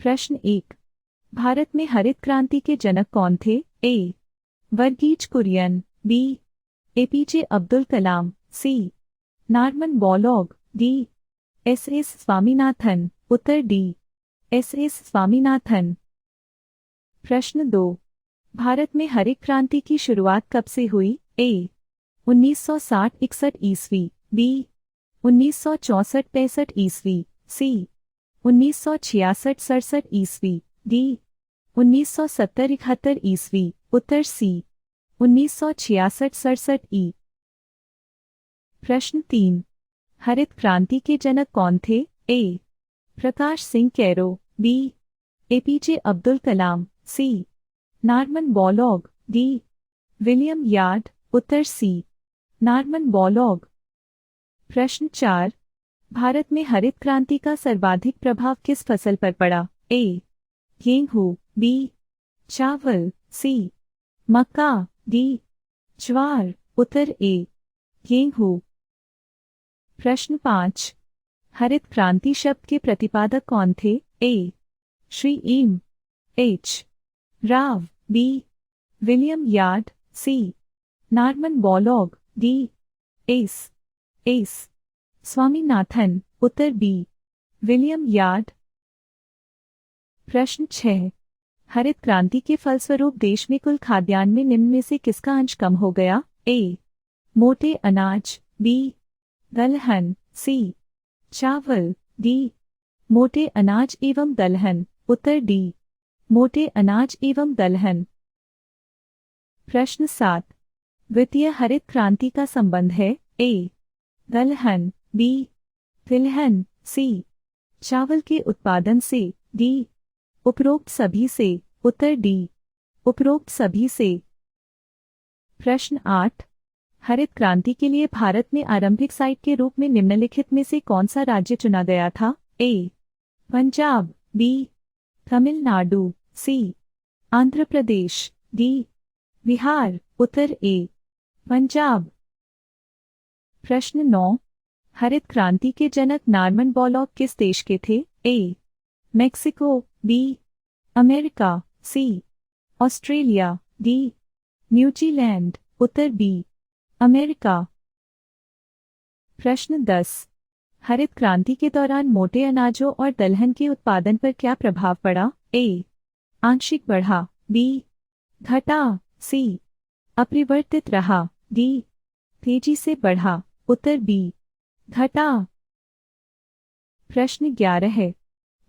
प्रश्न 1। भारत में हरित क्रांति के जनक कौन थे? A. Verghese Kurien, B. APJ Abdul Kalam, C. Norman Borlaug, D. S S. Swaminathan, उत्तर डी. एस.एस. स्वामीनाथन। प्रश्न 2। भारत में हरित क्रांति की शुरुआत कब से हुई? ए. 1960-61 ईस्वी, बी. 1964-65 ईस्वी, सी. 1966-67 ईस्वी, डी. 1970-71 ईस्वी, उत्तर सी. 1966-67 ई। प्रश्न 3। हरित क्रांति के जनक कौन थे? A. Prakash Singh Kairon, B. APJ Abdul Kalam, C. Norman Borlaug, D. William Yard, उत्तर सी. Norman Borlaug. प्रश्न 4। भारत में हरित क्रांति का सर्वाधिक प्रभाव किस फसल पर पड़ा? ए. गेहूं, बी. चावल, सी. मक्का, डी. ज्वार, उत्तर ए. गेहूं। प्रश्न 5। हरित क्रांति शब्द के प्रतिपादक कौन थे? A. Shri M. H. Rao, B. William Yard, C. Norman Borlaug, D. S. Swaminathan, उत्तर बी. William Yard. प्रश्न 6। हरित क्रांति के फलस्वरूप देश में कुल खाद्यान्न में निम्न में से किसका अंश कम हो गया? ए. मोटे अनाज, बी. दलहन, सी. चावल, डी. मोटे अनाज एवं दलहन, उत्तर डी. मोटे अनाज एवं दलहन। प्रश्न 7। द्वितीय हरित क्रांति का संबंध है? ए. दलहन, बी. तिलहन, सी. चावल के उत्पादन से, डी. उपरोक्त सभी से, उत्तर डी. उपरोक्त सभी से। प्रश्न 8। हरित क्रांति के लिए भारत में आरंभिक साइट के रूप में निम्नलिखित में से कौन सा राज्य चुना गया था? ए. पंजाब, बी. तमिलनाडु, सी. आंध्र प्रदेश, डी. बिहार, उत्तर ए. पंजाब। प्रश्न 9। हरित क्रांति के जनक नॉर्मन बोरलॉग किस देश के थे? A. Mexico, B. America, C. Australia, D. New Zealand, उत्तर बी. अमेरिका। प्रश्न 10। हरित क्रांति के दौरान मोटे अनाजों और दलहन के उत्पादन पर क्या प्रभाव पड़ा? ए. आंशिक बढ़ा, बी. घटा, सी. अपरिवर्तित रहा, डी. तेजी से बढ़ा, उत्तर बी. घटा। प्रश्न 11 है।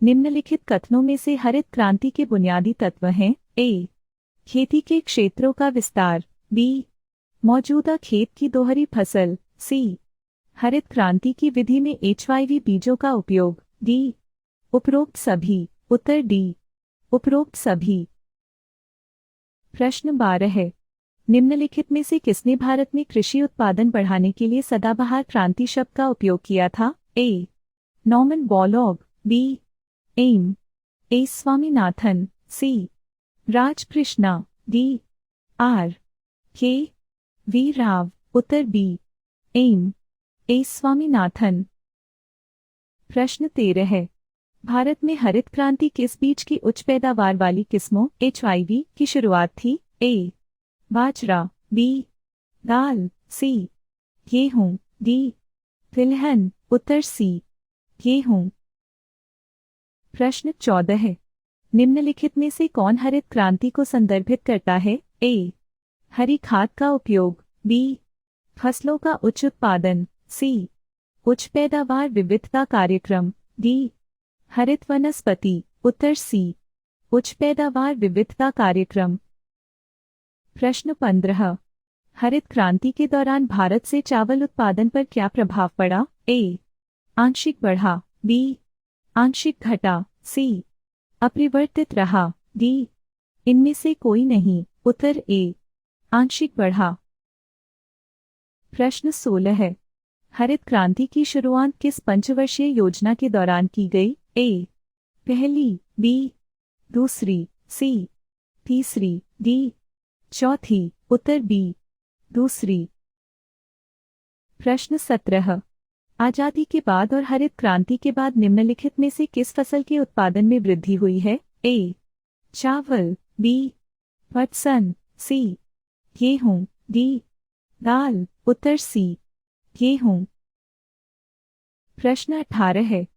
निम्नलिखित कथनों में से हरित क्रांति के बुनियादी तत्व हैं? ए. खेती के क्षेत्रों का विस्तार, बी. मौजूदा खेत की दोहरी फसल, सी. हरित क्रांति की विधि में एचवाईवी बीजों का उपयोग, डी. उपरोक्त सभी, उत्तर डी. उपरोक्त सभी। प्रश्न 12 है। निम्नलिखित में से किसने भारत में कृषि उत्पादन बढ़ाने के लिए सदाबहार क्रांति शब्द का उपयोग किया था? A. Norman Borlaug, B. M. S. Swaminathan, C. Rajkrishna, D. R. K. V. Rao, उत्तर बी. एम. एस. स्वामीनाथन। प्रश्न 13 है। भारत में हरित क्रांति किस बीज की उच्च पैदावार वाली किस्मों एचवाईवी की शुरुआत थी? ए. बाजरा, बी. दाल, सी. गेहूं, डी. तिलहन, उत्तर सी. गेहूं। प्रश्न 14 है। निम्नलिखित में से कौन हरित क्रांति को संदर्भित करता है? ए. हरी खाद का उपयोग, बी. फसलों का उच्च उत्पादन, सी. उच्च पैदावार विविधता कार्यक्रम, डी. हरित वनस्पति, उत्तर सी. उच्च पैदावार विविधता कार्यक्रम। प्रश्न 15। हरित क्रांति के दौरान भारत से चावल उत्पादन पर क्या प्रभाव पड़ा? ए. आंशिक बढ़ा, बी. आंशिक घटा, सी. अपरिवर्तित रहा, डी. इनमें से कोई नहीं, उत्तर ए. आंशिक बढ़ा। प्रश्न 16 है। हरित क्रांति की शुरुआत किस पंचवर्षीय योजना के दौरान की गई? ए. पहली, बी. दूसरी, सी. तीसरी, डी. चौथी, उत्तर बी. दूसरी। प्रश्न 17। आजादी के बाद और हरित क्रांति के बाद निम्नलिखित में से किस फसल के उत्पादन में वृद्धि हुई है? ए. चावल, बी. पटसन, सी. गेहूं, डी. दाल। उत्तर सी. गेहूं। प्रश्न 18 है।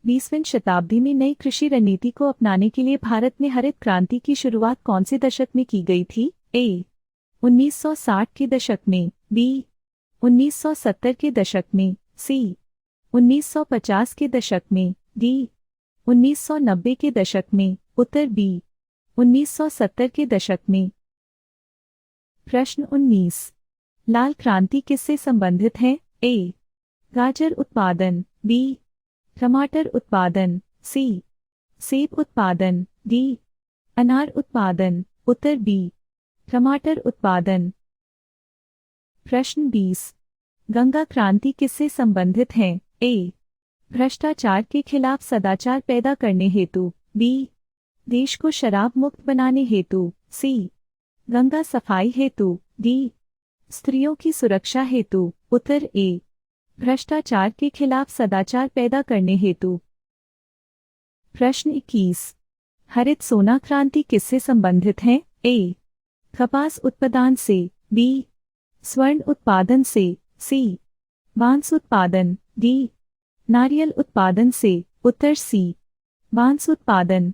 20वीं शताब्दी में नई कृषि रणनीति को अपनाने के लिए भारत में हरित क्रांति की शुरुआत कौन से दशक में की गई थी? ए. 1960 के दशक में, बी. 1970 के दशक में, सी. 1950 के दशक में, डी. 1990 के दशक में। उत्तर बी. 1970 के दशक में। प्रश्न 19। लाल क्रांति किससे संबंधित है? ए. गाजर उत्पादन, बी. टमाटर उत्पादन, सी. सेब उत्पादन, डी. अनार उत्पादन। उत्तर बी. टमाटर उत्पादन। प्रश्न 20। गंगा क्रांति किससे संबंधित है? ए. भ्रष्टाचार के खिलाफ सदाचार पैदा करने हेतु, बी. देश को शराब मुक्त बनाने हेतु, सी. गंगा सफाई हेतु, डी. स्त्रियों की सुरक्षा हेतु। उत्तर ए. भ्रष्टाचार के खिलाफ सदाचार पैदा करने हेतु। प्रश्न 21। हरित सोना क्रांति किससे संबंधित है? ए. कपास उत्पादन से, बी. स्वर्ण उत्पादन से, सी. बांस उत्पादन, डी. नारियल उत्पादन से। उत्तर सी. बांस उत्पादन।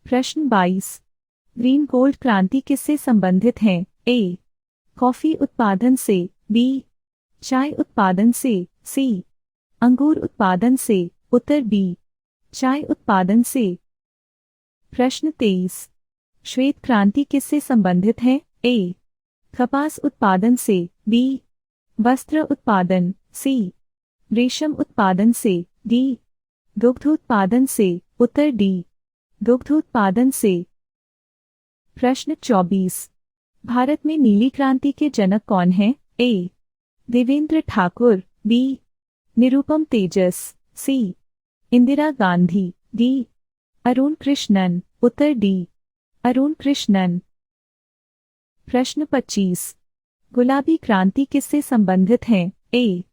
प्रश्न 22। ग्रीन गोल्ड क्रांति किससे संबंधित है? ए. कॉफी उत्पादन से, बी. चाय उत्पादन से, सी. अंगूर उत्पादन से। उत्तर बी. चाय उत्पादन से। प्रश्न 23। श्वेत क्रांति किससे संबंधित है? ए. कपास उत्पादन से, बी. वस्त्र उत्पादन, सी. रेशम उत्पादन से, डी. दुग्ध उत्पादन से। उत्तर डी. दुग्ध उत्पादन से। प्रश्न 24। भारत में नीली क्रांति के जनक कौन हैं? ए. देवेंद्र ठाकुर, बी. निरुपम तेजस, सी. इंदिरा गांधी, डी. अरुण कृष्णन। उत्तर डी. अरुण कृष्णन। प्रश्न 25। गुलाबी क्रांति किससे संबंधित है? ए.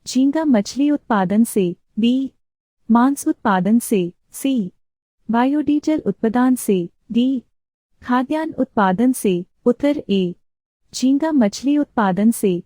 झींगा मछली उत्पादन से, बी. मांस उत्पादन से, सी. बायोडीजल उत्पादन से, डी. खाद्यान्न उत्पादन से। उत्तर ए. झींगा मछली उत्पादन से।